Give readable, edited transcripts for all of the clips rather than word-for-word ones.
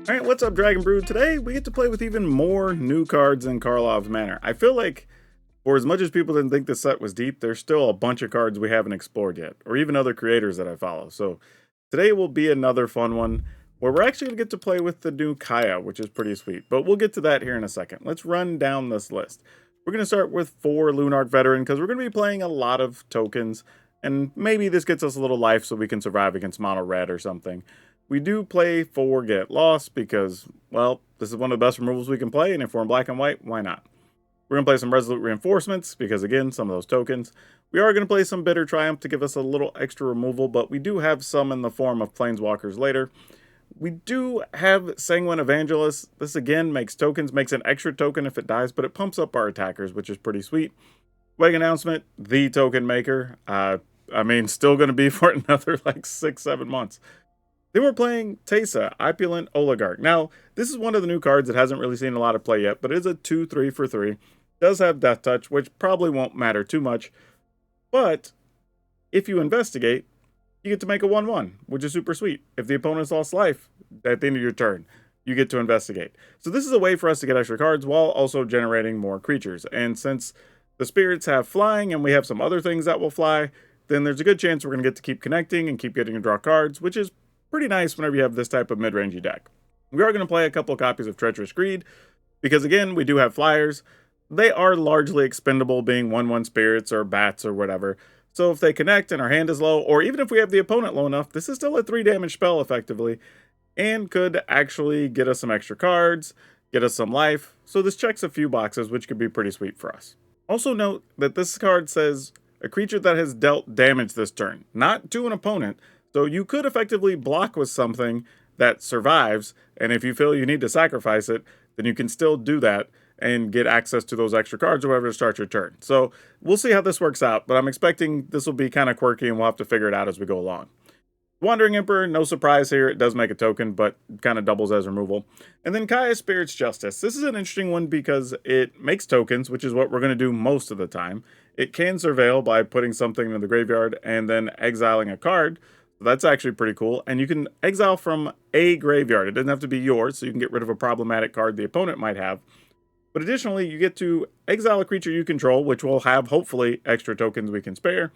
Alright, what's up, Dragon Brood? Today, we get to play with even more new cards in Karlov's Manor. I feel like, for as much as people didn't think this set was deep, there's still a bunch of cards we haven't explored yet, or even other creators that I follow. So, today will be another fun one, where we're actually going to get to play with the new Kaya, which is pretty sweet. But we'll get to that here in a second. Let's run down this list. We're going to start with 4 Lunark Veteran, because we're going to be playing a lot of tokens, and maybe this gets us a little life so we can survive against Mono Red or something. We do play 4 Get Lost because, well, this is one of the best removals we can play, and if we're in black and white, why not? We're going to play some Resolute Reinforcements because, again, some of those tokens. We are going to play some Bitter Triumph to give us a little extra removal, but we do have some in the form of Planeswalkers later. We do have Sanguine Evangelist. This, again, makes tokens, makes an extra token if it dies, but it pumps up our attackers, which is pretty sweet. Wedding Announcement, the token maker. Still going to be for another, 6-7 months. Then we're playing Teysa, Opulent Oligarch. Now, this is one of the new cards that hasn't really seen a lot of play yet, but it is a 2/3 for 3. Does have Death Touch, which probably won't matter too much. But if you investigate, you get to make a 1/1, which is super sweet. If the opponent's lost life at the end of your turn, you get to investigate. So this is a way for us to get extra cards while also generating more creatures. And since the spirits have flying and we have some other things that will fly, then there's a good chance we're going to get to keep connecting and keep getting to draw cards, which is pretty nice whenever you have this type of mid-rangey deck. We are going to play a couple of copies of Treacherous Greed, because again, we do have flyers. They are largely expendable, being 1/1 spirits or bats or whatever. So if they connect and our hand is low, or even if we have the opponent low enough, this is still a 3 damage spell effectively, and could actually get us some extra cards, get us some life. So this checks a few boxes, which could be pretty sweet for us. Also note that this card says a creature that has dealt damage this turn, not to an opponent. So you could effectively block with something that survives, and if you feel you need to sacrifice it, then you can still do that and get access to those extra cards or whatever to start your turn. So we'll see how this works out, but I'm expecting this will be kind of quirky and we'll have to figure it out as we go along. Wandering Emperor, no surprise here, it does make a token, but kind of doubles as removal. And then Kaya Spirit's Justice. This is an interesting one because it makes tokens, which is what we're going to do most of the time. It can surveil by putting something in the graveyard and then exiling a card. That's actually pretty cool, and you can exile from a graveyard. It doesn't have to be yours, so you can get rid of a problematic card the opponent might have. But additionally, you get to exile a creature you control, which will have, hopefully, extra tokens we can spare.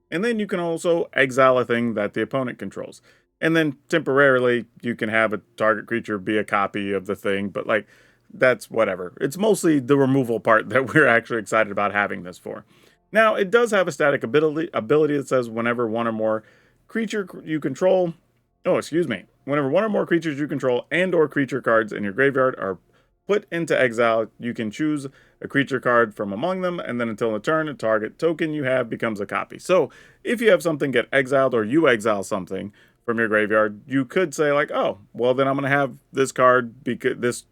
And then you can also exile a thing that the opponent controls. And then, temporarily, you can have a target creature be a copy of the thing, but, that's whatever. It's mostly the removal part that we're actually excited about having this for. Now, it does have a static ability that says whenever one or more creature you control, whenever one or more creatures you control and or creature cards in your graveyard are put into exile, you can choose a creature card from among them, and then until the turn, a target token you have becomes a copy. So if you have something get exiled or you exile something from your graveyard, you could say oh, well then I'm going to have this card, this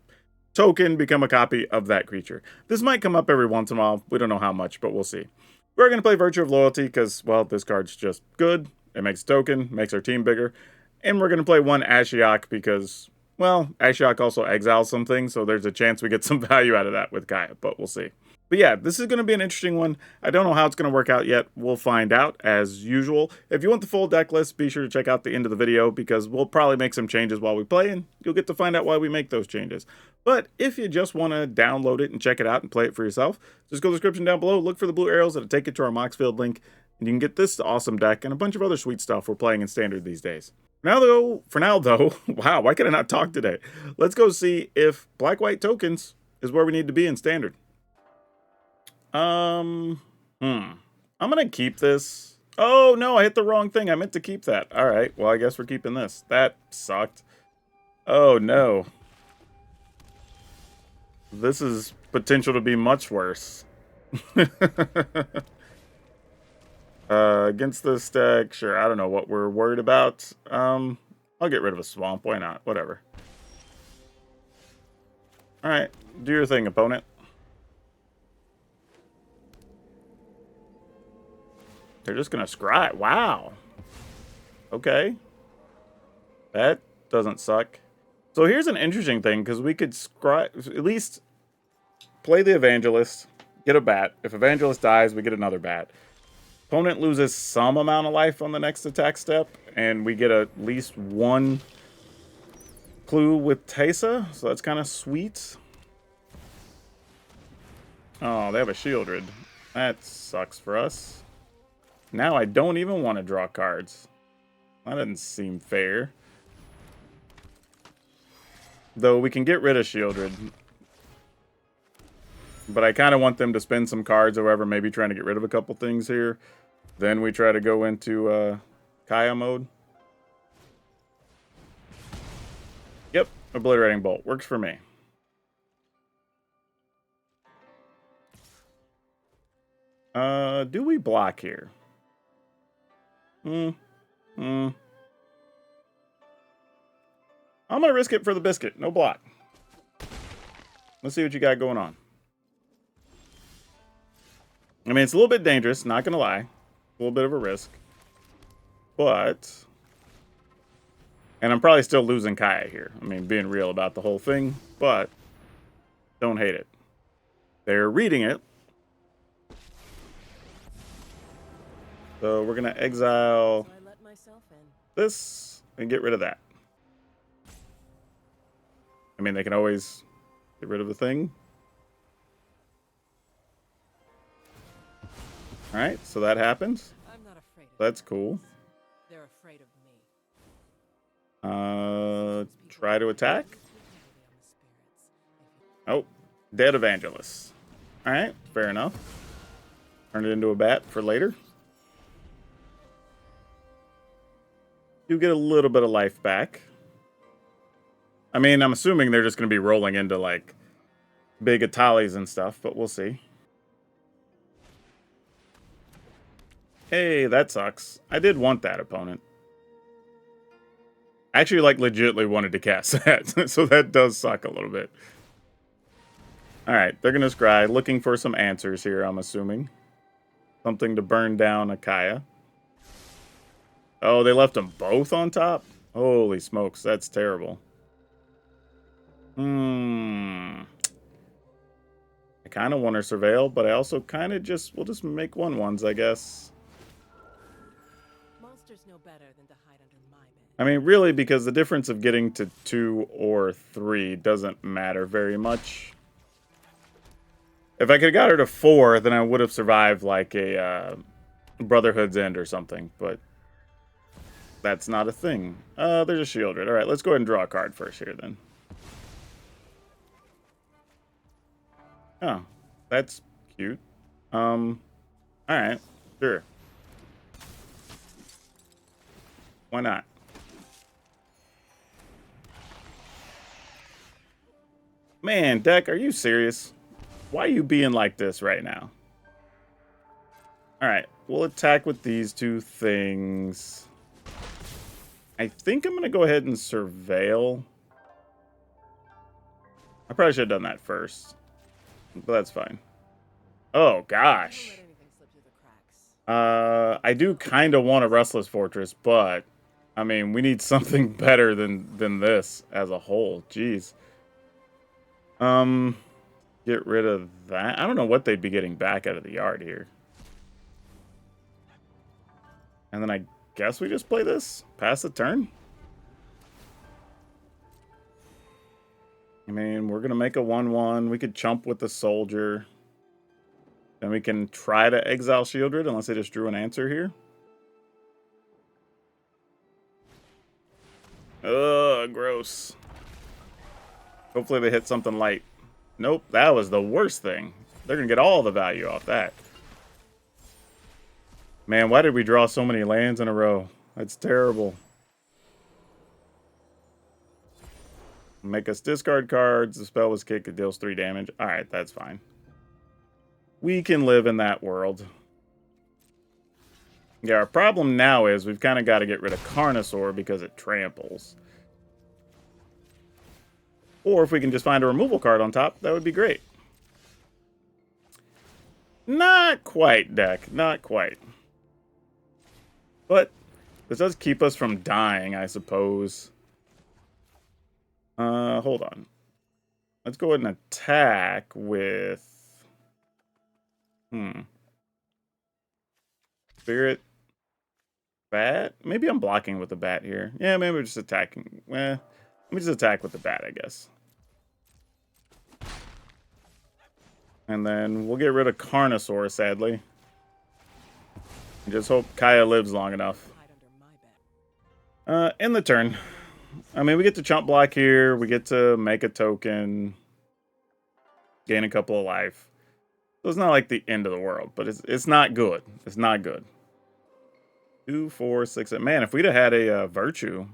token become a copy of that creature. This might come up every once in a while. We don't know how much, but we'll see. We're going to play Virtue of Loyalty because, well, this card's just good. It makes a token, makes our team bigger. And we're going to play 1 Ashiok because, well, Ashiok also exiles something, so there's a chance we get some value out of that with Kaya, but we'll see. But yeah, this is going to be an interesting one. I don't know how it's going to work out yet. We'll find out, as usual. If you want the full deck list, be sure to check out the end of the video, because we'll probably make some changes while we play, and you'll get to find out why we make those changes. But if you just want to download it and check it out and play it for yourself, just go to the description down below, look for the blue arrows that'll take you to our Moxfield link, and you can get this awesome deck and a bunch of other sweet stuff we're playing in Standard these days. For now though, wow, why can I not talk today? Let's go see if black-white tokens is where we need to be in Standard. I'm gonna keep this. Oh no, I hit the wrong thing. I meant to keep that. All right, well, I guess we're keeping this. That sucked. Oh no. This is potential to be much worse. Against this deck, sure, I don't know what we're worried about. I'll get rid of a swamp. Why not? Whatever. Alright, do your thing, opponent. They're just gonna scry. Wow. Okay. That doesn't suck. So here's an interesting thing, because we could scry, at least play the Evangelist, get a bat. If Evangelist dies, we get another bat. Opponent loses some amount of life on the next attack step, and we get at least one Clue with Teysa, so that's kind of sweet. Oh, they have a Shieldred. That sucks for us. Now I don't even want to draw cards. That doesn't seem fair. Though we can get rid of Shieldred. But I kind of want them to spend some cards, however, maybe trying to get rid of a couple things here. Then we try to go into Kaya mode. Yep, Obliterating Bolt. Works for me. Do we block here? I'm gonna risk it for the biscuit. No block. Let's see what you got going on. I mean, it's a little bit dangerous, not gonna lie. A little bit of a risk. But... And I'm probably still losing Kaya here. I mean, being real about the whole thing. But, don't hate it. They're reading it. So we're gonna exile this and get rid of that. I mean, they can always get rid of the thing. All right, so that happens. I'm not afraid of That's cool. They're afraid of me. Try to attack. Oh, Dead Evangelist. All right, fair enough. Turn it into a bat for later. Do get a little bit of life back. I mean, I'm assuming they're just going to be rolling into, like, big Atalis and stuff, but we'll see. Hey, that sucks. I did want that opponent. I actually, like, legitimately wanted to cast that, so that does suck a little bit. Alright, they're going to scry, looking for some answers here, I'm assuming. Something to burn down Akaya. Oh, they left them both on top? Holy smokes, that's terrible. I kind of want to surveil, but I also kind of we'll just make 1/1s, I guess. Monsters know better than to hide under my bed. I mean, really, because the difference of getting to 2 or 3 doesn't matter very much. If I could have got her to 4, then I would have survived like a Brotherhood's End or something, but that's not a thing. There's a Shieldred. All right, let's go ahead and draw a card first here, then. Oh, that's cute. All right, sure. Why not? Man, deck, are you serious? Why are you being like this right now? All right, we'll attack with these 2 things. I think I'm going to go ahead and surveil. I probably should have done that first. But that's fine. Oh, gosh. I do kind of want a Restless Fortress, but... I mean, we need something better than this as a whole. Jeez. Get rid of that. I don't know what they'd be getting back out of the yard here. And then I guess we just play this? Pass the turn? I mean, we're going to make a 1/1. We could chump with the soldier. Then we can try to exile Shieldred, unless they just drew an answer here. Ugh, gross. Hopefully they hit something light. Nope, that was the worst thing. They're going to get all the value off that. Man, why did we draw so many lands in a row? That's terrible. Make us discard cards. The spell was kicked. It deals 3 damage. Alright, that's fine. We can live in that world. Yeah, our problem now is we've kind of got to get rid of Carnosaur because it tramples. Or if we can just find a removal card on top, that would be great. Not quite, deck. Not quite. But this does keep us from dying, I suppose. Hold on. Let's go ahead and attack with... Spirit. Bat? Maybe I'm blocking with the bat here. Yeah, maybe we're just attacking. I'm Let me just attack with the bat, I guess. And then we'll get rid of Carnosaur, sadly. And just hope Kaya lives long enough. End the turn. I mean, we get to chump block here. We get to make a token. Gain a couple of life. So it's not like the end of the world, but it's not good. It's not good. 2, 4, 6. Man, if we'd have had a Virtue,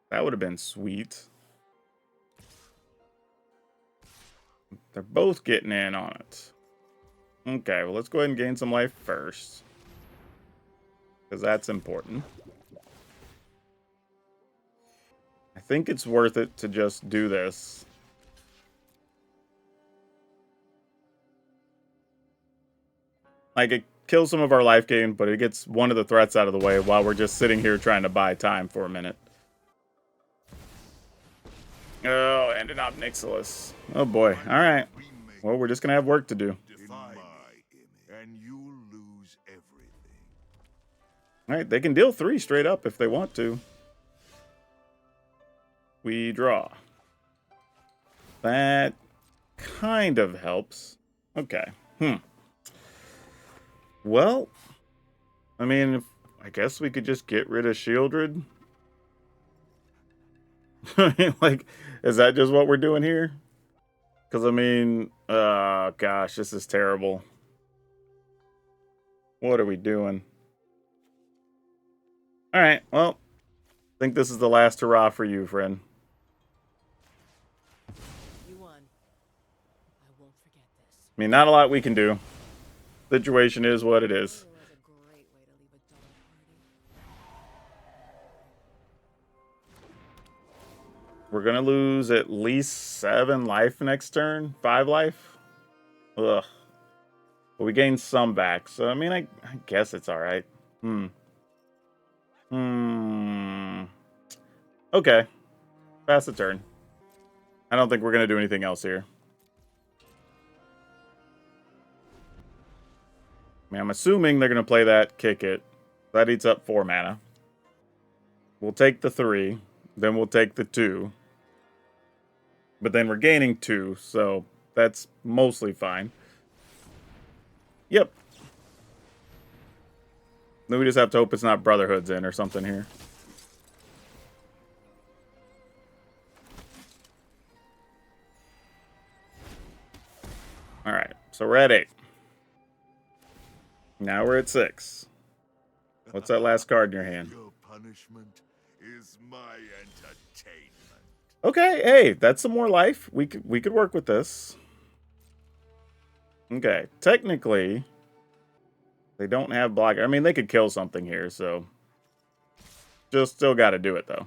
that would have been sweet. They're both getting in on it. Okay, well, let's go ahead and gain some life first. Because that's important. I think it's worth it to just do this. Like, it kills some of our life gain, but it gets one of the threats out of the way while we're just sitting here trying to buy time for a minute. Oh, ended up Nixilis. Oh boy. Alright. Well, we're just going to have work to do. Alright, they can deal 3 straight up if they want to. We draw. That kind of helps. Okay. Well, I mean, I guess we could just get rid of Shieldred. Like, is that just what we're doing here? Because, I mean, gosh, this is terrible. What are we doing? Alright, well, I think this is the last hurrah for you, friend. You won. I won't forget this. I mean, not a lot we can do. Situation is what it is. We're going to lose at least 7 life next turn. 5 life. Ugh. But we gained some back. So, I mean, I guess it's alright. Okay. Pass the turn. I don't think we're going to do anything else here. I mean, I'm assuming they're going to play that, kick it. That eats up 4 mana. We'll take the 3. Then we'll take the 2. But then we're gaining 2, so that's mostly fine. Yep. Then we just have to hope it's not Brotherhood's in or something here. Alright, so we're at 8. Now we're at 6. What's that last card in your hand? Your punishment is my entertainment. Okay, hey, that's some more life. We could work with this. Okay, technically, they don't have block. I mean, they could kill something here, so just still got to do it though.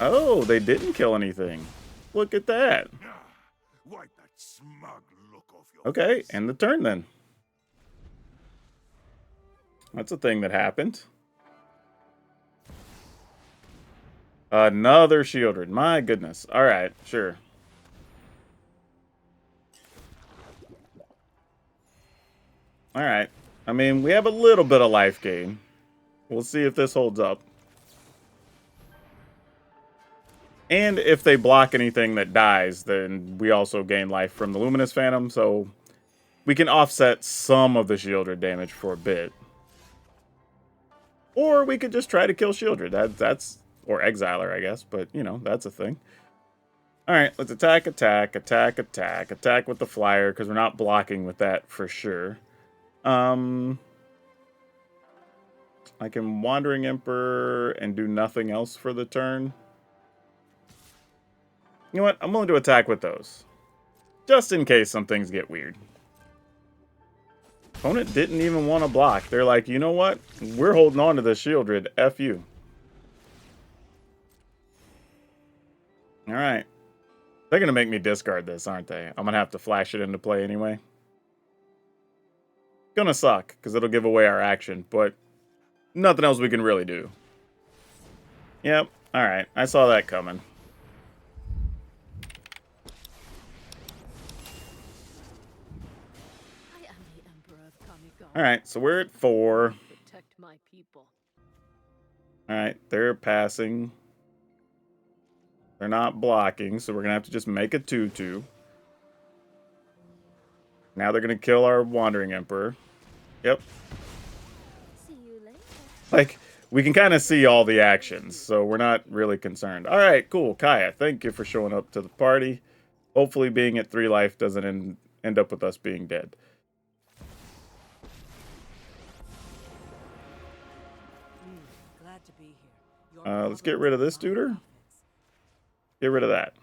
Oh, they didn't kill anything. Look at that. Wipe that smug look off your Okay, face. end the turn then. That's a thing that happened. Another Shieldred. My goodness. All right, sure. All right. I mean, we have a little bit of life gain. We'll see if this holds up. And if they block anything that dies, then we also gain life from the Luminous Phantom, so we can offset some of the Shieldred damage for a bit. Or we could just try to kill Shieldred. That's or Exiler, I guess, but, you know, that's a thing. Alright, let's attack, attack, attack, attack, attack with the flyer, because we're not blocking with that for sure. I can Wandering Emperor and do nothing else for the turn. You know what? I'm willing to attack with those. Just in case some things get weird. Opponent didn't even want to block. They're like, you know what? We're holding on to the Shieldred. F you. Alright. They're going to make me discard this, aren't they? I'm going to have to flash it into play anyway. Gonna suck, because it'll give away our action, but nothing else we can really do. Yep. Alright. I saw that coming. Emperor of Kamigawa. Alright, so we're at 4. Protect my people. All right, they're passing. They're not blocking, so we're going to have to just make a 2/2. Now they're going to kill our Wandering Emperor. Yep. See you later. Like, we can kind of see all the actions, so we're not really concerned. All right, cool. Kaya, thank you for showing up to the party. Hopefully being at 3 life doesn't end up with us being dead. Glad to be here. Let's get rid of this duder. Get rid of that.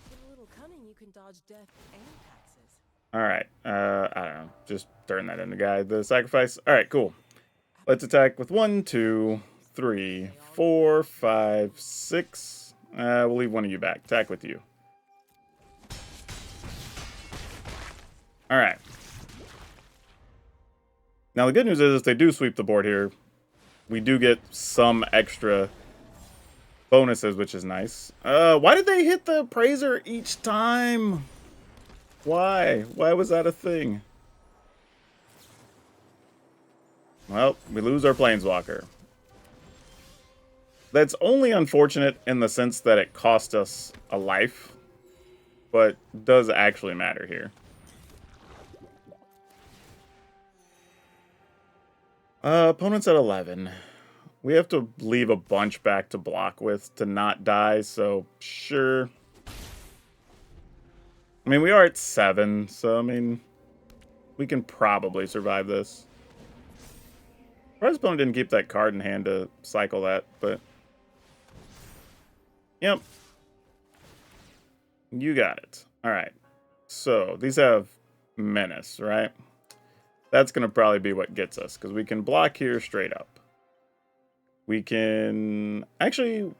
With a little cunning, you can dodge death and taxes. All right. I don't know. Just turn that into guy. The sacrifice. All right, cool. Let's attack with 1, 2, 3, 4, 5, 6. We'll leave one of you back. Attack with you. All right. Now, the good news is if they do sweep the board here, we do get some extra bonuses, which is nice. Why did they hit the Praiser each time? Why? Why was that a thing? Well, we lose our Planeswalker. That's only unfortunate in the sense that it cost us a life, but does actually matter here. Opponent's at 11. We have to leave a bunch back to block with to not die, so sure. I mean, we are at 7, so I mean, we can probably survive this. Surprised opponent didn't keep that card in hand to cycle that, but... Yep. You got it. Alright. So, these have Menace, right? That's going to probably be what gets us, because we can block here straight up. We can... Actually...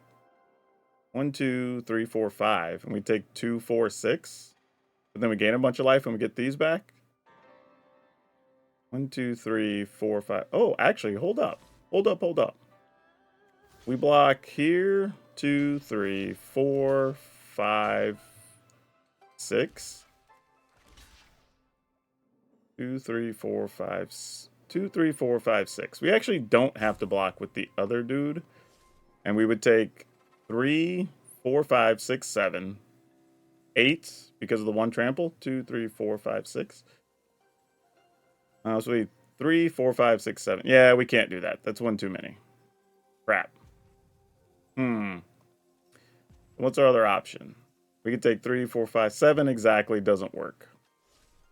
1, 2, 3, 4, 5. And we take 2, 4, 6. But then we gain a bunch of life and we get these back. 1, 2, 3, 4, 5. Oh, actually, hold up. Hold up, hold up. We block here. 2, 3, 4, 5, 6. 2, 3, 4, 5, 2, 3, 4, 5, 6. We actually don't have to block with the other dude. And we would take 3, 4, 5, 6, 7, 8 because of the 1 trample. 2, 3, 4, 5, 6. So we 3, 4, 5, 6, 7. Yeah, we can't do that. That's one too many. Crap. What's our other option? We could take 3, 4, 5, 7 exactly doesn't work.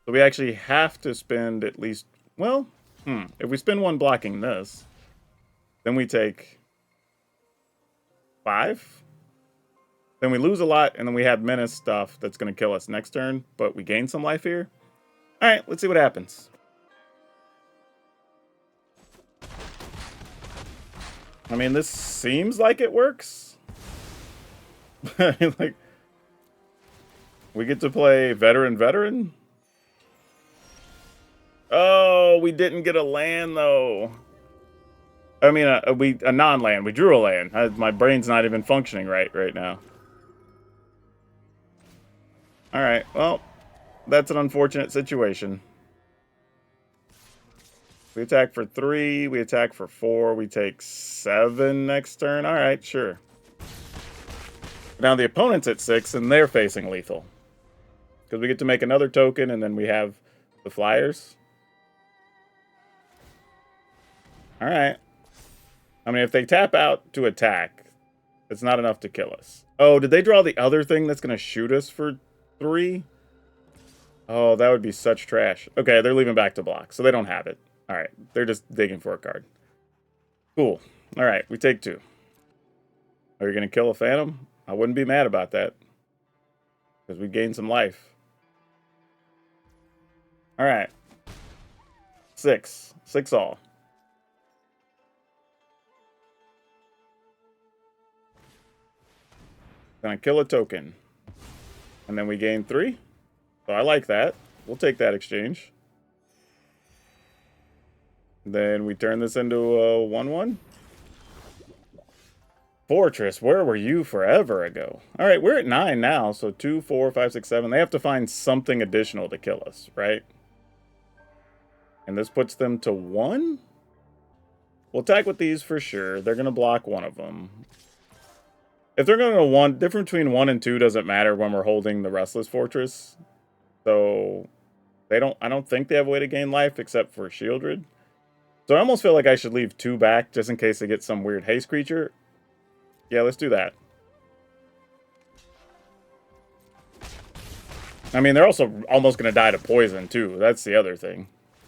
So we actually have to spend at least, well, if we spend 1 blocking this, then we take 5. Then we lose a lot, and then we have menace stuff that's going to kill us next turn, but we gain some life here. All right, let's see what happens. I mean, this seems like it works. Like, we get to play veteran. Oh, we didn't get a land though. I mean, a non-land. We drew a land. My brain's not even functioning right now. All right. Well, that's an unfortunate situation. We attack for 3. We attack for 4. We take 7 next turn. All right, sure. Now the opponent's at 6, and they're facing lethal. Because we get to make another token, and then we have the flyers. All right. I mean, if they tap out to attack, it's not enough to kill us. Oh, did they draw the other thing that's going to shoot us for 3? Oh, that would be such trash. Okay, they're leaving back to block, so they don't have it. All right, they're just digging for a card. Cool. All right, we take 2. Are you going to kill a Phantom? I wouldn't be mad about that. Because we gained some life. All right. 6. 6 all. Gonna kill a token. And then we gain 3. So I like that. We'll take that exchange. Then we turn this into a 1/1. Fortress, where were you forever ago? All right, we're at 9 now. So 2, 4, 5, 6, 7. They have to find something additional to kill us, right? And this puts them to 1? We'll attack with these for sure. They're going to block one of them. If they're going to one, difference between 1 and 2 doesn't matter when we're holding the Restless Fortress. So I don't think they have a way to gain life except for Shieldred. So I almost feel like I should leave 2 back just in case they get some weird haste creature. Yeah, let's do that. I mean, they're also almost going to die to poison, too. That's the other thing.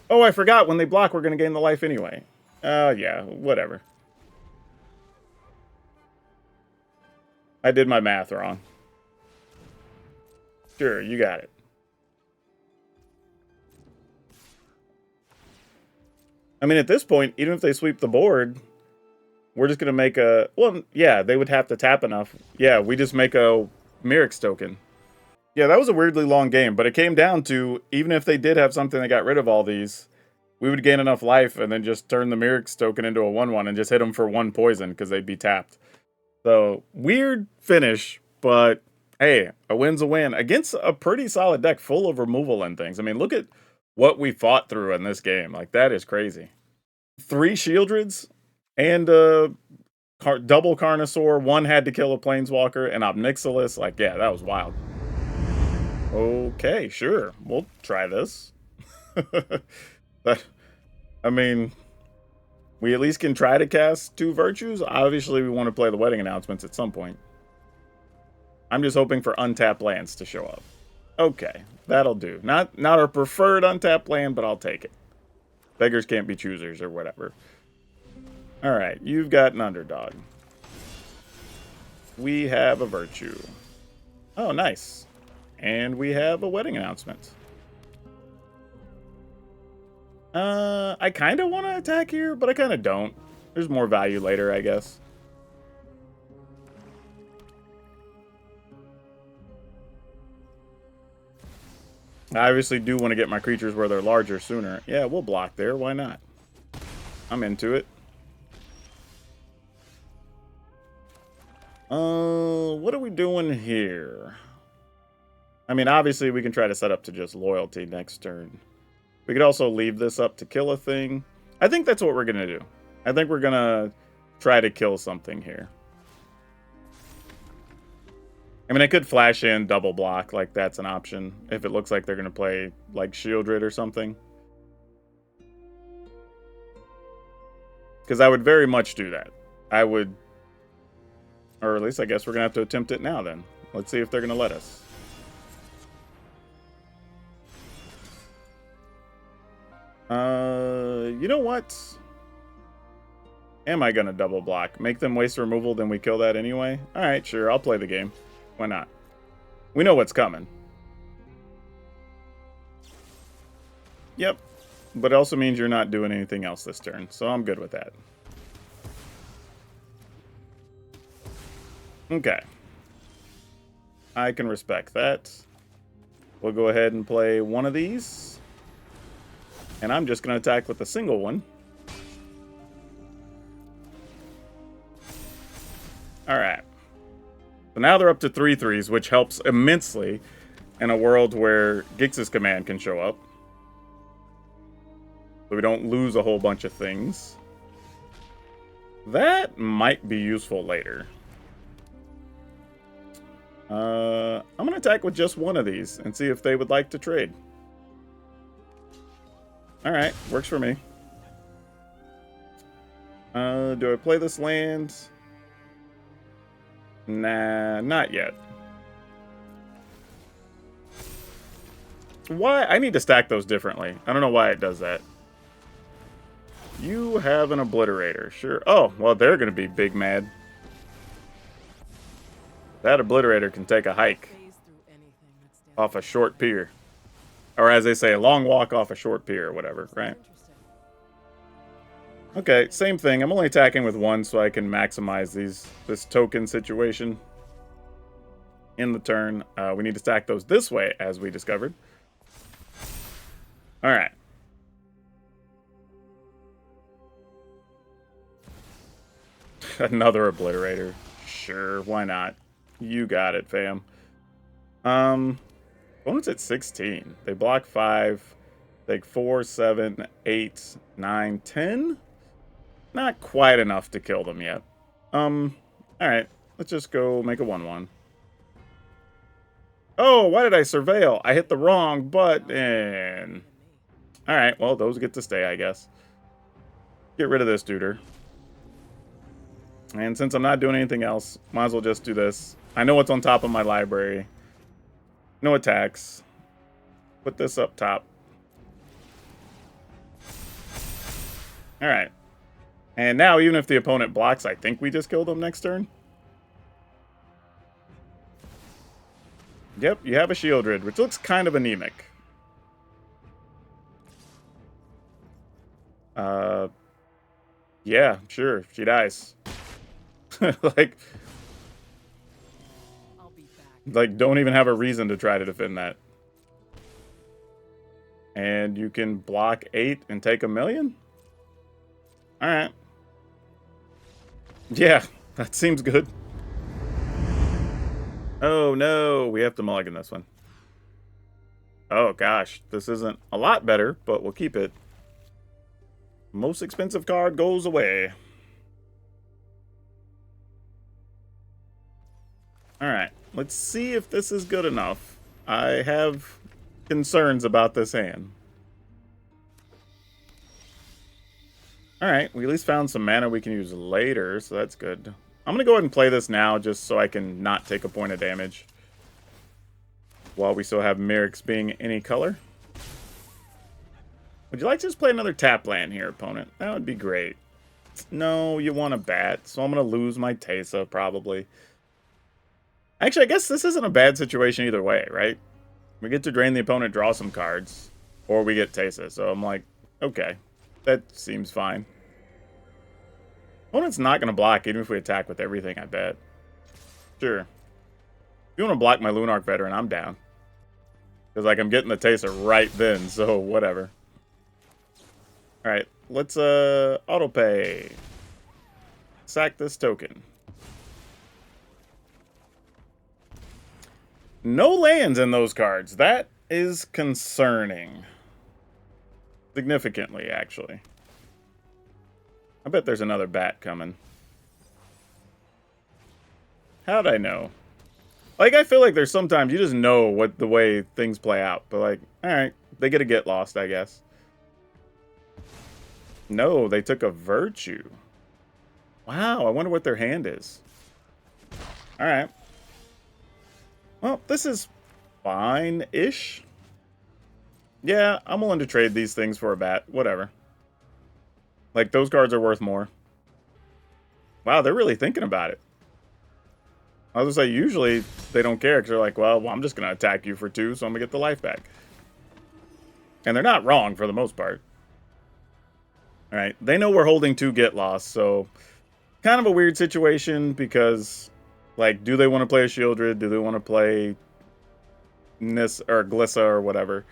Oh, I forgot. When they block, we're going to gain the life anyway. Yeah, whatever. I did my math wrong. Sure, you got it. I mean, at this point, even if they sweep the board, we're just going to make a... Well, yeah, they would have to tap enough. Yeah, we just make a Mirix token. Yeah, that was a weirdly long game, but it came down to, even if they did have something that got rid of all these, we would gain enough life and then just turn the Mirix token into a 1/1 and just hit them for 1 poison because they'd be tapped. So, weird finish, but hey, a win's a win against a pretty solid deck full of removal and things. I mean, look at what we fought through in this game. Like, that is crazy. 3 Shieldreds and double Carnosaur. 1 had to kill a Planeswalker and Obnixilis. Like, yeah, that was wild. Okay, sure. We'll try this. But, I mean, we at least can try to cast 2 Virtues. Obviously, we want to play the Wedding Announcements at some point. I'm just hoping for untapped lands to show up. Okay, that'll do. Not our preferred untapped land, but I'll take it. Beggars can't be choosers or whatever. Alright, you've got an underdog. We have a Virtue. Oh, nice. And we have a Wedding Announcement. I kind of want to attack here, but I kind of don't. There's more value later, I guess. I obviously do want to get my creatures where they're larger sooner. Yeah, we'll block there. Why not? I'm into it. What are we doing here? I mean, obviously, we can try to set up to just loyalty next turn. We could also leave this up to kill a thing. I think that's what we're going to do. I think we're going to try to kill something here. I mean, I could flash in double block, like that's an option, if it looks like they're going to play, like, Shieldred or something. Because I would very much do that. I would... Or at least I guess we're going to have to attempt it now, then. Let's see if they're going to let us. You know what? Am I going to double block? Make them waste removal, then we kill that anyway? Alright, sure, I'll play the game. Why not? We know what's coming. Yep. But it also means you're not doing anything else this turn, so I'm good with that. Okay. I can respect that. We'll go ahead and play one of these. And I'm just going to attack with a single one. Alright. So now they're up to 3/3s, which helps immensely in a world where Gix's command can show up. So we don't lose a whole bunch of things. That might be useful later. I'm going to attack with just one of these and see if they would like to trade. Alright, works for me. Do I play this land? Nah, not yet. Why? I need to stack those differently. I don't know why it does that. You have an Obliterator, sure. Oh, well, they're going to be big mad. That Obliterator can take a hike off a short pier. Or as they say, a long walk off a short pier or whatever, right? Okay, same thing. I'm only attacking with one so I can maximize this token situation in the turn. We need to stack those this way, as we discovered. Alright. Another Obliterator. Sure, why not? You got it, fam. Opponent's at 16. They block 5. Take 4, 7, 8, 9, 10. Not quite enough to kill them yet. Alright. Let's just go make a 1/1. Oh, why did I surveil? I hit the wrong button. Alright, well, those get to stay, I guess. Get rid of this duder. And since I'm not doing anything else, might as well just do this. I know what's on top of my library. No attacks. Put this up top. Alright. And now, even if the opponent blocks, I think we just killed him next turn. Yep, you have a Shieldred, which looks kind of anemic. Yeah, sure, she dies. like, I'll be back. like, don't even have a reason to try to defend that. And you can block 8 and take 1,000,000? Alright. Yeah, that seems good. Oh no, we have to mulligan this one. Oh gosh, this isn't a lot better, but we'll keep it. Most expensive card goes away. Alright, let's see if this is good enough. I have concerns about this hand. Alright, we at least found some mana we can use later, so that's good. I'm going to go ahead and play this now just so I can not take a point of damage. While we still have Merrick's being any color. Would you like to just play another tap land here, opponent? That would be great. No, you want a bat, so I'm going to lose my Teysa, probably. Actually, I guess this isn't a bad situation either way, right? We get to drain the opponent, draw some cards, or we get Teysa, so I'm like, okay, that seems fine. Opponent's not going to block even if we attack with everything, I bet. Sure. If you want to block my Lunarch Veteran, I'm down. Because, like, I'm getting the Teysa right then, so whatever. Alright, let's, auto-pay. Sack this token. No lands in those cards. That is concerning. Significantly, actually. I bet there's another bat coming. How'd I know? Like, I feel like there's sometimes you just know what the way things play out. But, like, alright, they get lost, I guess. No, they took a Virtue. Wow, I wonder what their hand is. Alright. Well, this is fine-ish. Yeah, I'm willing to trade these things for a bat. Whatever. Like, those cards are worth more. Wow, they're really thinking about it. I was going to say, usually they don't care because they're like, well, I'm just going to attack you for 2, so I'm going to get the life back. And they're not wrong for the most part. Alright, they know we're holding 2 Get Lost, so kind of a weird situation because, like, do they want to play a Shieldred? Do they want to play Nis or Glissa or whatever?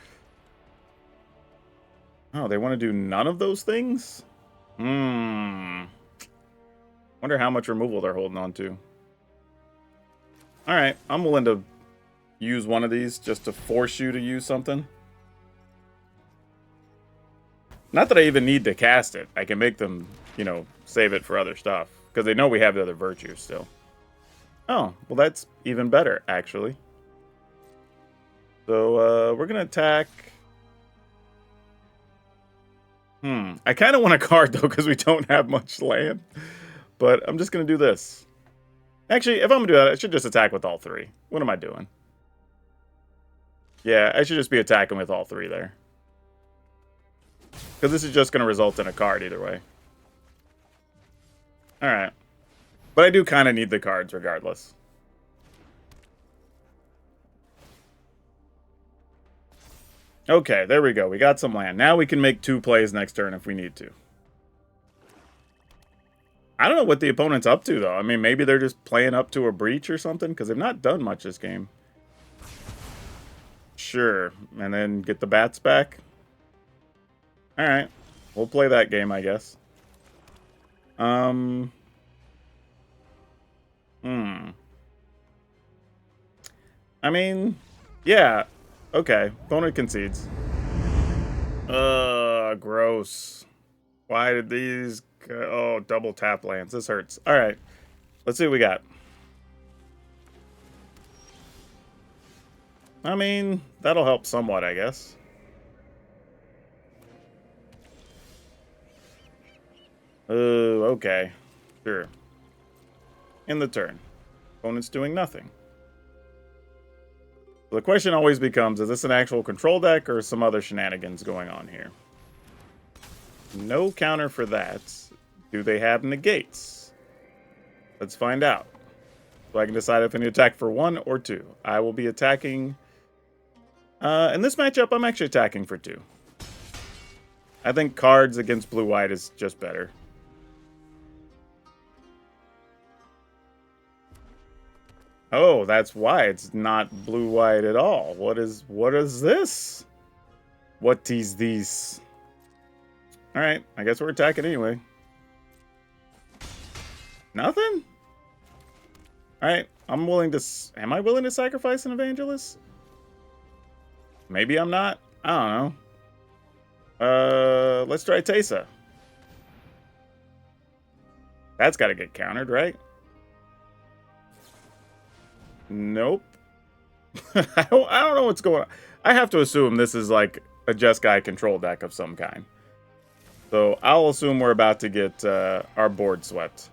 Oh, they want to do none of those things? Wonder how much removal they're holding on to. Alright, I'm willing to use one of these just to force you to use something. Not that I even need to cast it. I can make them, you know, save it for other stuff. Because they know we have the other virtues still. Oh, well that's even better, actually. So, we're going to attack... I kind of want a card, though, because we don't have much land. But I'm just going to do this. Actually, if I'm going to do that, I should just attack with all 3. What am I doing? Yeah, I should just be attacking with all 3 there. Because this is just going to result in a card either way. Alright. But I do kind of need the cards regardless. Okay, there we go. We got some land. Now we can make 2 plays next turn if we need to. I don't know what the opponent's up to, though. I mean, maybe they're just playing up to a breach or something, because they've not done much this game. Sure. And then get the bats back. Alright. We'll play that game, I guess. I mean, yeah. Okay. Opponent concedes. Gross. Why did these Oh, double tap lands. This hurts. All right. Let's see what we got. I mean, that'll help somewhat, I guess. Okay. Sure. In the turn. Opponent's doing nothing. The question always becomes, is this an actual control deck or some other shenanigans going on here? No counter for that. Do they have negates? Let's find out. So I can decide if I need to attack for 1 or 2. I will be attacking... in this matchup, I'm actually attacking for 2. I think cards against blue-white is just better. Oh, that's why it's not blue-white at all. What is this? What is this? Alright, I guess we're attacking anyway. Nothing? Alright, I'm willing to... Am I willing to sacrifice an Evangelist? Maybe I'm not. I don't know. Let's try Teysa. That's got to get countered, right? Nope. I don't know what's going on. I have to assume this is like a Jeskai Control deck of some kind. So I'll assume we're about to get our board swept.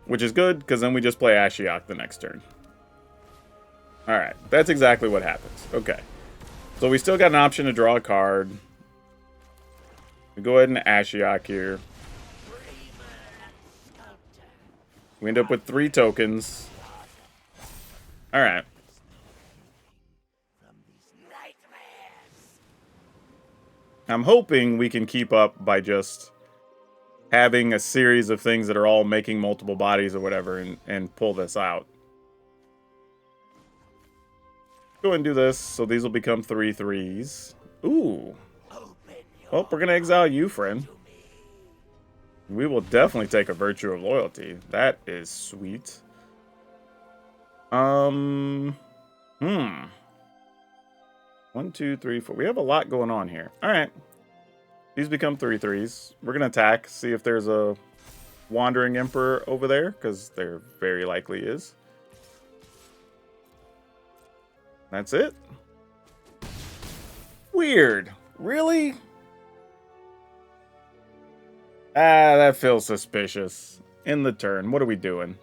Which is good, because then we just play Ashiok the next turn. Alright, that's exactly what happens. Okay. So we still got an option to draw a card. We go ahead and Ashiok here. We end up with 3 tokens. Alright. I'm hoping we can keep up by just having a series of things that are all making multiple bodies or whatever and pull this out. Go ahead and do this, so these will become 3/3s. Ooh. Well, we're going to exile you, friend. We will definitely take a Virtue of Loyalty. That is sweet. 1, 2, 3, 4. We have a lot going on here. Alright. These become 3/3s. We're going to attack, see if there's a Wandering Emperor over there, because there very likely is. That's it. Weird. Really? Ah, that feels suspicious. In the turn. What are we doing?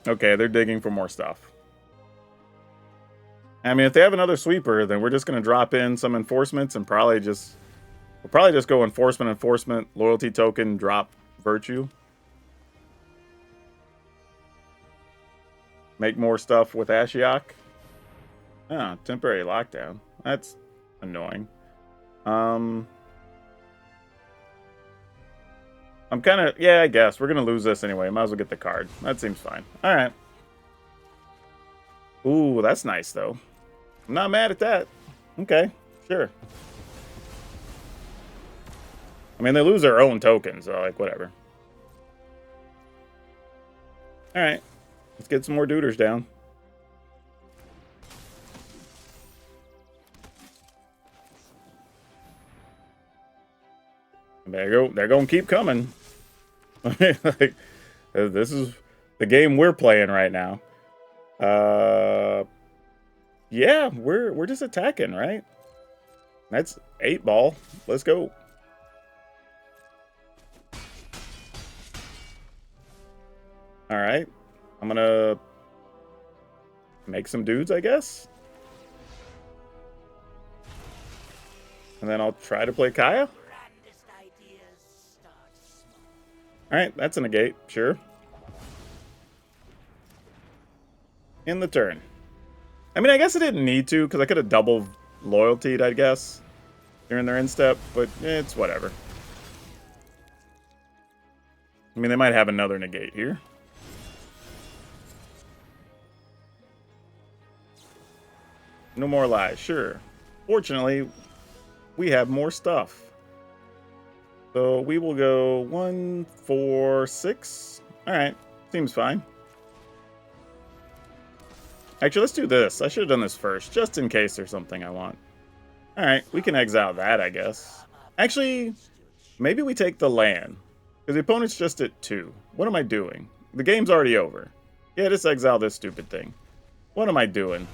Okay, they're digging for more stuff. I mean, if they have another sweeper, then we're just going to drop in some enforcements and probably just... We'll probably just go enforcement, loyalty token, drop virtue. Make more stuff with Ashiok. Ah, temporary lockdown. That's annoying. I'm kind of... Yeah, I guess. We're going to lose this anyway. Might as well get the card. That seems fine. Alright. Ooh, that's nice, though. I'm not mad at that. Okay, sure. I mean, they lose their own tokens, so, like, whatever. Alright. Let's get some more duders down. There you go. They're going to keep coming. Like, this is the game we're playing right now. Yeah, we're just attacking, right? That's 8-ball. Let's go. All right. I'm going to make some dudes, I guess. And then I'll try to play Kaya. Alright, that's a negate, sure. In the turn. I mean, I guess I didn't need to, because I could have double loyaltied, I guess, during their instep, but it's whatever. I mean, they might have another negate here. No more lies, sure. Fortunately, we have more stuff. So we will go 1, 4, 6. Alright, seems fine. Actually, let's do this. I should have done this first, just in case there's something I want. Alright, we can exile that, I guess. Actually, maybe we take the land. Because the opponent's just at 2. What am I doing? The game's already over. Yeah, just exile this stupid thing. What am I doing?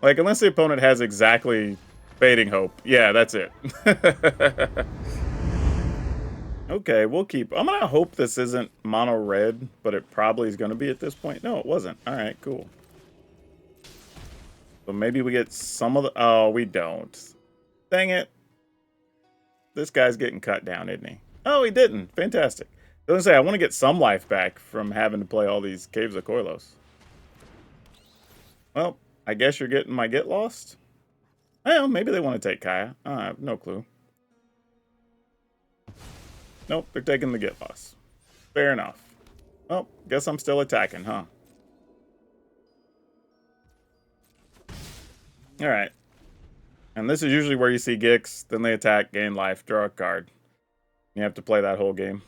Like, unless the opponent has exactly Fading Hope. Yeah, that's it. Okay, we'll keep... I'm going to hope this isn't mono red, but it probably is going to be at this point. No, it wasn't. Alright, cool. So maybe we get some of the... Oh, we don't. Dang it. This guy's getting cut down, isn't he? Oh, he didn't. Fantastic. I was going to say, I want to get some life back from having to play all these Caves of Koilos. Well, I guess you're getting my Get Lost? Well, maybe they want to take Kaya. I have no clue. Nope, they're taking the Get Lost. Fair enough. Well, guess I'm still attacking, huh? Alright. And this is usually where you see Gix, then they attack, gain life, draw a card. You have to play that whole game.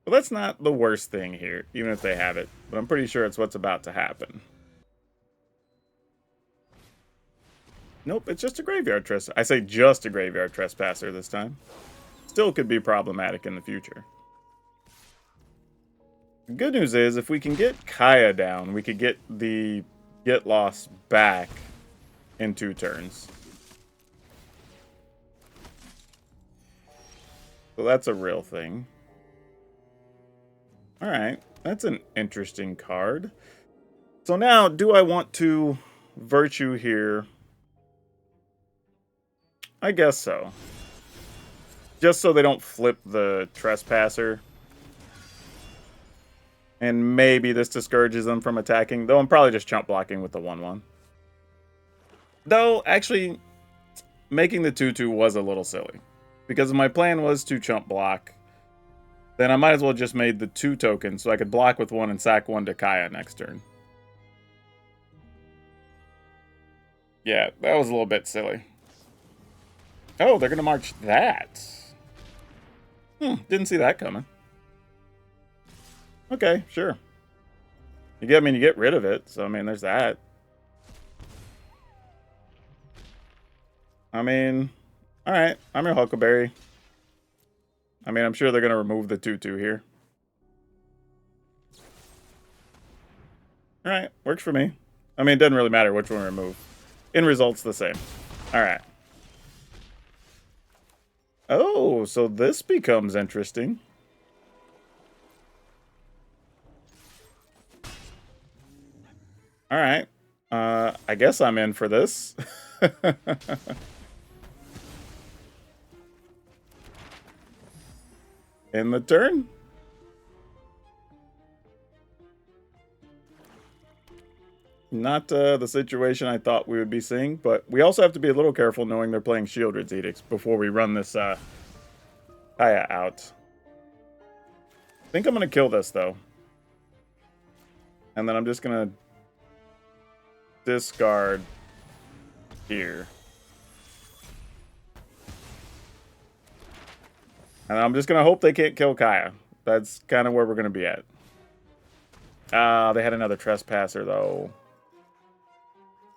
But that's not the worst thing here, even if they have it. But I'm pretty sure it's what's about to happen. Nope, it's just a graveyard trespasser. I say just a graveyard trespasser this time. Still could be problematic in the future. The good news is, if we can get Kaya down, we could get the Get Lost back in 2 turns. So that's a real thing. Alright, that's an interesting card. So now, do I want to Virtue here? I guess so. Just so they don't flip the Trespasser. And maybe this discourages them from attacking. Though I'm probably just chump blocking with the 1/1. Though, actually, making the 2/2 was a little silly. Because my plan was to chump block. Then I might as well just made the 2 tokens so I could block with 1 and sack 1 to Kaya next turn. Yeah, that was a little bit silly. Oh, they're going to march that. Didn't see that coming. Okay, sure. You get rid of it, so I mean, there's that. I mean, alright, I'm your Huckleberry. I mean, I'm sure they're going to remove the 2/2 here. Alright, works for me. I mean, it doesn't really matter which one we remove. End result's the same. Alright. Oh, so this becomes interesting. Alright. I guess I'm in for this. In the turn? Not the situation I thought we would be seeing, but we also have to be a little careful knowing they're playing Shieldred's Edicts before we run this Kaya out. I think I'm going to kill this, though. And then I'm just going to discard here. And I'm just going to hope they can't kill Kaya. That's kind of where we're going to be at. They had another Trespasser, though.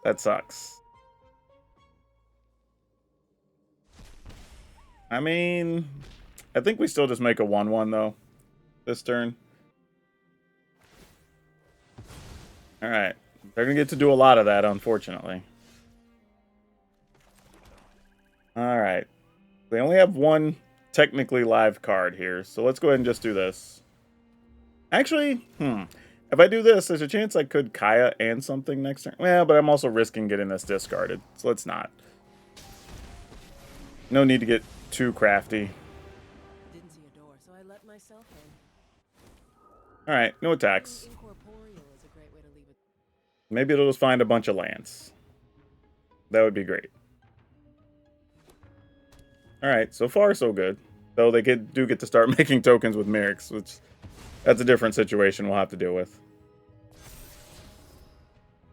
That sucks. I mean, I think we still just make a 1/1, though, this turn. Alright. They're going to get to do a lot of that, unfortunately. Alright. They only have one technically live card here, so let's go ahead and just do this. Actually, if I do this, there's a chance I could Kaya and something next turn. Well, but I'm also risking getting this discarded, so let's not. No need to get too crafty. Didn't see a door, so I let myself in. Alright, no attacks. Incorporeal is a great way to leave it. Maybe it'll just find a bunch of lands. That would be great. Alright, so far so good. Though they do get to start making tokens with Merrick's, which that's a different situation we'll have to deal with.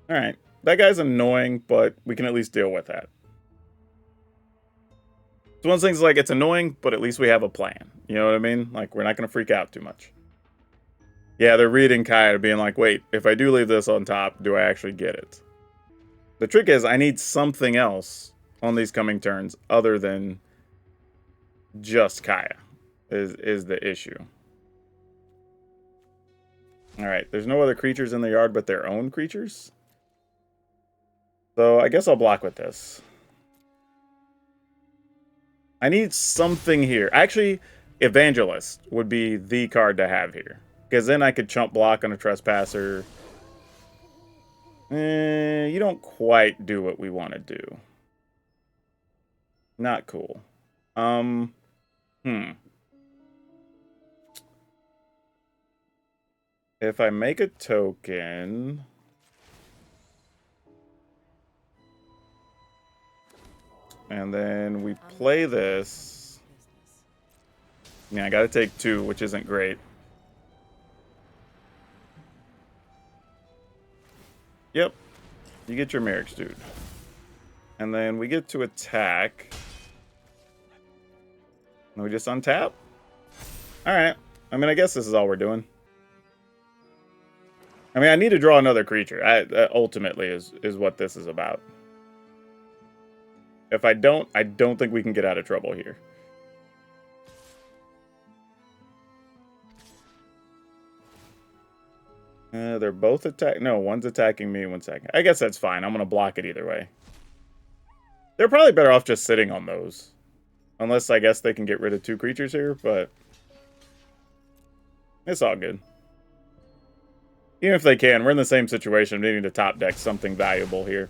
Alright, that guy's annoying, but we can at least deal with that. So one of the things like, it's annoying, but at least we have a plan. You know what I mean? Like, we're not going to freak out too much. Yeah, they're reading Kaya being like, wait, if I do leave this on top, do I actually get it? The trick is, I need something else on these coming turns other than just Kaya is the issue. Alright, there's no other creatures in the yard but their own creatures. So I guess I'll block with this. I need something here. Actually, Evangelist would be the card to have here. Because then I could chump block on a Trespasser. You don't quite do what we want to do. Not cool. If I make a token... and then we play this... yeah, I gotta take 2, which isn't great. Yep. You get your Merrick's, dude. And then we get to attack. And we just untap? Alright. I mean, I guess this is all we're doing. I mean, I need to draw another creature. That ultimately is what this is about. If I don't think we can get out of trouble here. They're both attacking. No, one's attacking me, one's attacking. I guess that's fine. I'm going to block it either way. They're probably better off just sitting on those. Unless I guess they can get rid of 2 creatures here, but... it's all good. Even if they can, we're in the same situation. We need to top deck something valuable here.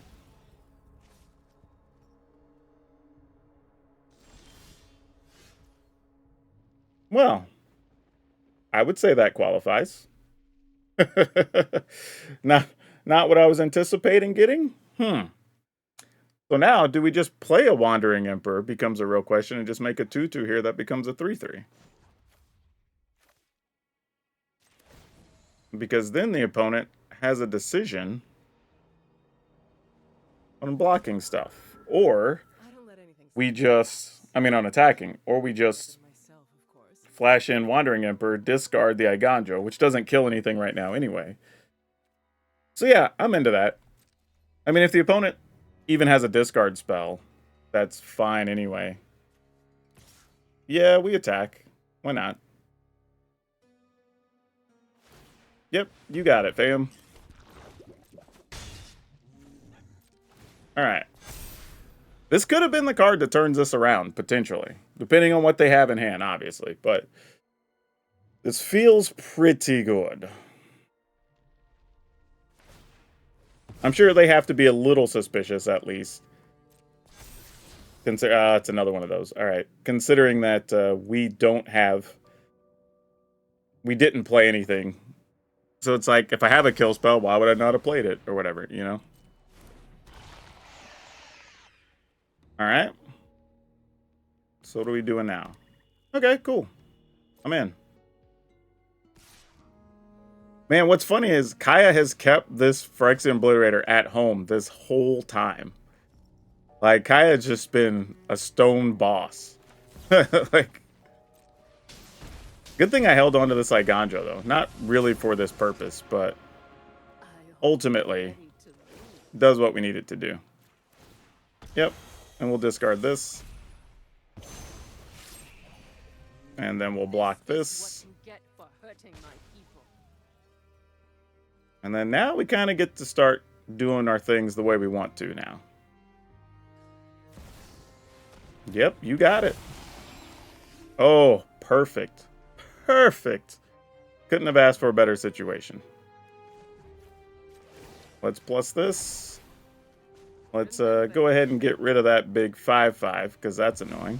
Well, I would say that qualifies. not what I was anticipating getting. So now, do we just play a Wandering Emperor? Becomes a real question, and just make a 2/2 here that becomes a 3/3. Because then the opponent has a decision on blocking stuff, or we just, I mean, on attacking, or we just flash in Wandering Emperor, discard the Eiganjo, which doesn't kill anything right now anyway. So yeah, I'm into that. I mean, if the opponent even has a discard spell, that's fine anyway. Yeah, we attack. Why not? Yep, you got it, fam. Alright. This could have been the card that turns this around, potentially. Depending on what they have in hand, obviously. But this feels pretty good. I'm sure they have to be a little suspicious, at least. It's another one of those. Alright. Considering that we didn't play anything. So it's like, if I have a kill spell, why would I not have played it? Or whatever, you know? Alright. So what are we doing now? Okay, cool. I'm in. Man, what's funny is Kaya has kept this Phyrexian Obliterator at home this whole time. Like, Kaya's just been a stone boss. Like, good thing I held on to this Eiganjo, though. Not really for this purpose, but ultimately does what we need it to do. Yep. And we'll discard this. And then we'll block this. And then now we kind of get to start doing our things the way we want to now. Yep, you got it. Oh, perfect. Perfect. Couldn't have asked for a better situation. Let's plus this. Let's go ahead and get rid of that big 5/5, because that's annoying.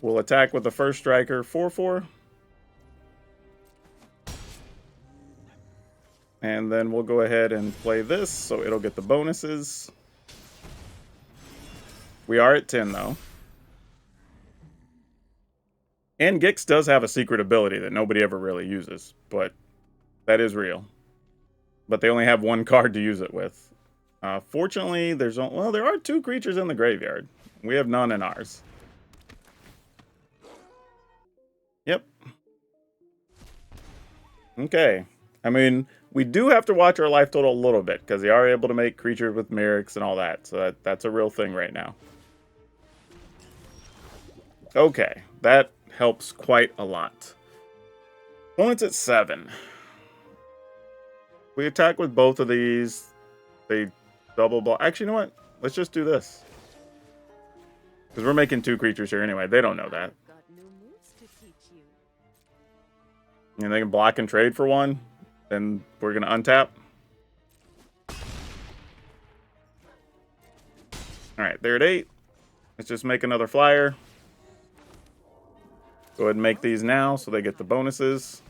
We'll attack with the first striker, 4/4. And then we'll go ahead and play this, so it'll get the bonuses. We are at 10, though. And Gix does have a secret ability that nobody ever really uses, but that is real. But they only have one card to use it with. Fortunately, there are 2 creatures in the graveyard. We have none in ours. Yep. Okay. I mean, we do have to watch our life total a little bit, because they are able to make creatures with Myrics and all that, so that's a real thing right now. Okay, that helps quite a lot. Opponent's at 7. We attack with both of these. They double block. Actually, you know what? Let's just do this. Because we're making 2 creatures here anyway. They don't know that. Got new moves to teach you. And they can block and trade for 1. Then we're going to untap. Alright, they're at 8. Let's just make another flyer. Go ahead and make these now so they get the bonuses.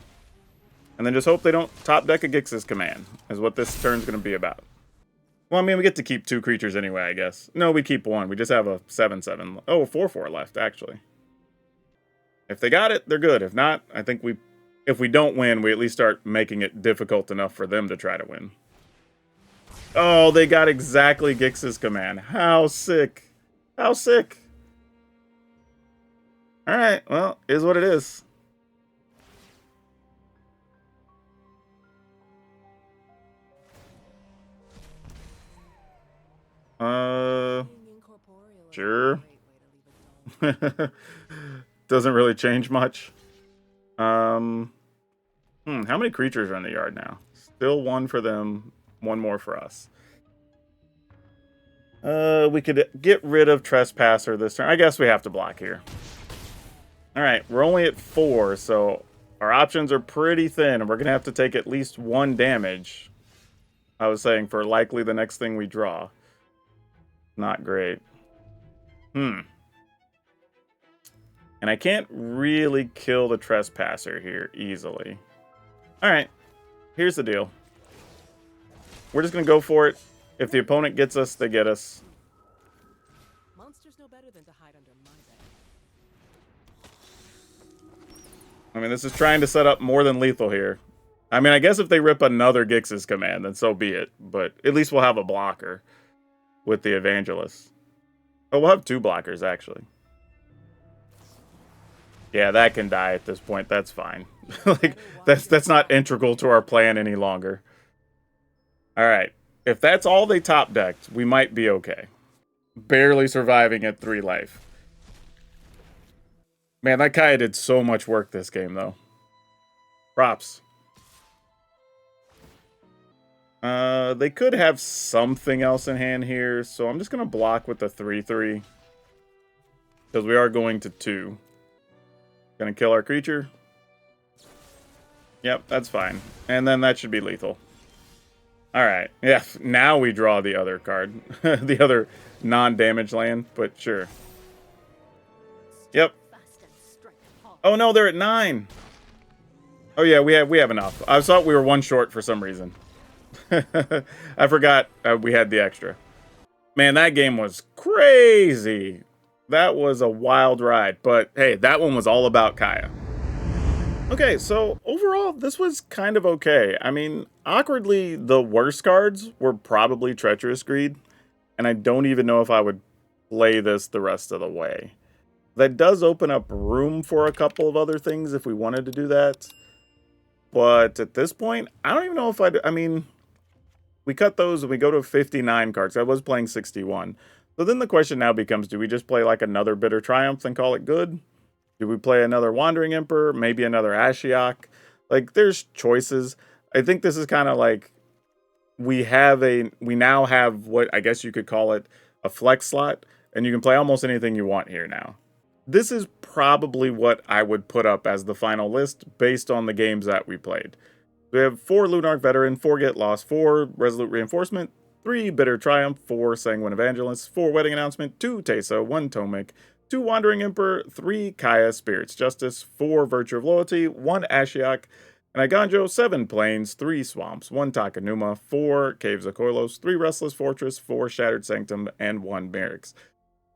And then just hope they don't top deck a Gix's Command, is what this turn's going to be about. Well, I mean, we get to keep 2 creatures anyway, I guess. No, we keep 1. We just have a 7/7. Oh, a 4/4 left, actually. If they got it, they're good. If not, I think if we don't win, we at least start making it difficult enough for them to try to win. Oh, they got exactly Gix's Command. How sick. How sick. Alright, well, is what it is. Sure. Doesn't really change much. How many creatures are in the yard now? Still 1 for them, 1 more for us. We could get rid of Trespasser this turn. I guess we have to block here. Alright, we're only at 4, so our options are pretty thin, and we're going to have to take at least 1 damage. I was saying, for likely the next thing we draw. Not great. And I can't really kill the Trespasser here easily. Alright, here's the deal. We're just going to go for it. If the opponent gets us, they get us. Monsters know better than to hide under my bed. I mean, this is trying to set up more than lethal here. I mean, I guess if they rip another Gix's Command, then so be it. But at least we'll have a blocker with the Evangelist. Oh, we'll have 2 blockers, actually. Yeah, that can die at this point. That's fine. Like, that's not integral to our plan any longer. Alright. If that's all they top decked, we might be okay. Barely surviving at 3 life. Man, that Kaya did so much work this game, though. Props. They could have something else in hand here, so I'm just going to block with the 3/3. Because we are going to 2. Gonna kill our creature. Yep, that's fine. And then that should be lethal. Alright, yeah, now we draw the other card. The other non-damage land, but sure. Yep. Oh no, they're at 9! Oh yeah, we have enough. I thought we were 1 short for some reason. I forgot we had the extra. Man, that game was crazy. That was a wild ride. But hey, that one was all about Kaya. Okay, so overall, this was kind of okay. I mean, awkwardly, the worst cards were probably Treacherous Greed. And I don't even know if I would play this the rest of the way. That does open up room for a couple of other things if we wanted to do that. But at this point, I don't even know if I mean, we cut those and we go to 59 cards. I was playing 61. So then the question now becomes, do we just play like another Bitter Triumph and call it good? Do we play another Wandering Emperor? Maybe another Ashiok? Like, there's choices. I think this is kind of like, we now have what I guess you could call it a flex slot. And you can play almost anything you want here now. This is probably what I would put up as the final list based on the games that we played. We have 4 Lunarch Veteran, 4 Get Lost, 4 Resolute Reinforcement, 3 Bitter Triumph, 4 Sanguine Evangelist, 4 Wedding Announcement, 2 Teysa, 1 Tomic, 2 Wandering Emperor, 3 Kaya Spirit's Justice, 4 Virtue of Loyalty, 1 Ashiok, and Iganjo, 7 Plains, 3 Swamps, 1 Takanuma, 4 Caves of Koilos, 3 Restless Fortress, 4 Shattered Sanctum, and 1 Merrick's.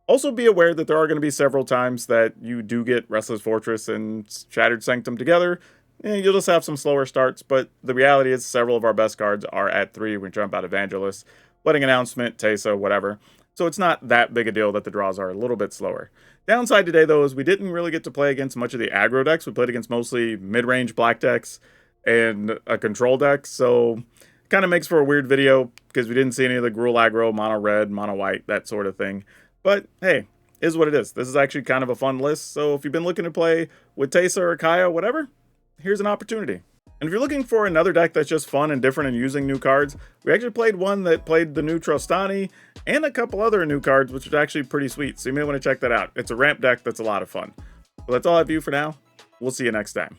Also be aware that there are going to be several times that you do get Restless Fortress and Shattered Sanctum together. You'll just have some slower starts, but the reality is several of our best cards are at 3. We jump out Evangelist, Wedding Announcement, Teysa, whatever. So it's not that big a deal that the draws are a little bit slower. Downside today, though, is we didn't really get to play against much of the aggro decks. We played against mostly mid-range black decks and a control deck, so kind of makes for a weird video because we didn't see any of the Gruul aggro, mono red, mono white, that sort of thing. But hey, is what it is. This is actually kind of a fun list, so if you've been looking to play with Teysa or Kaya, whatever, here's an opportunity. And if you're looking for another deck that's just fun and different and using new cards, we actually played one that played the new Trostani and a couple other new cards, which was actually pretty sweet, so you may want to check that out. It's a ramp deck that's a lot of fun. Well, that's all I have for you for now. We'll see you next time.